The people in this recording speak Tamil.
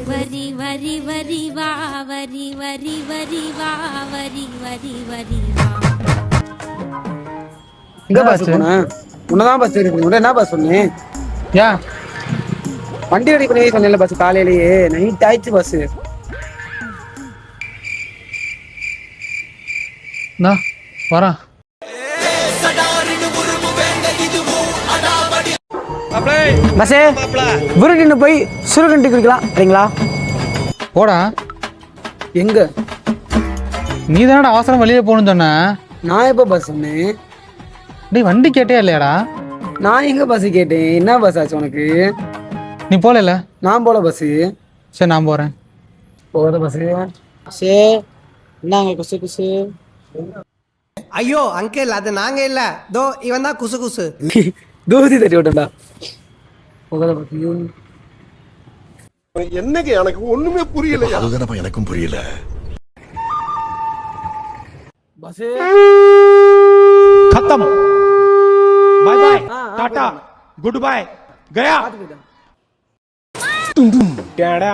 வரி வரி வரி வா வரி வரி வரி வா வரி வரி வரி வா. எங்க பஸ் போன உன்னதான் பஸ் இருக்கு என்ன பஸ் சொன்னேன் ஏன் வண்டி ரெடி பண்ணி சொன்னேன்ல பஸ் காலையிலேயே நைட் ஆயிடுச்சு பஸ் நான் வரேன். பஸ்ஸே விருதுன்னு போய் சுருகண்டி குடிக்கலாம் சரிங்களா போடா. எங்க நீ தானடா அவசரம் வெளியே போகணும்னு சொன்ன. நான் எப்போ பஸ் சொன்னேன் டேய் வண்டி கேட்டே இல்லையாடா? நான் எங்க பஸ் கேட்டேன் என்ன பஸ் ஆச்சு உனக்கு நீ போகல. நான் போல பஸ் சரி நான் போகிறேன். போகாத பஸ் சே என்னங்க குசு குசு ஐயோ அங்கிள் அது நாங்க இல்ல தோ இவன் தான் குசு குசு. தூசி தட்டி விட்டா போகாத பஸ் என்னங்க எனக்கு ஒண்ணுமே புரியல. அதுதானப்பா எனக்கும் புரியல. பஸ் खत्म bye bye tata goodbye गया यार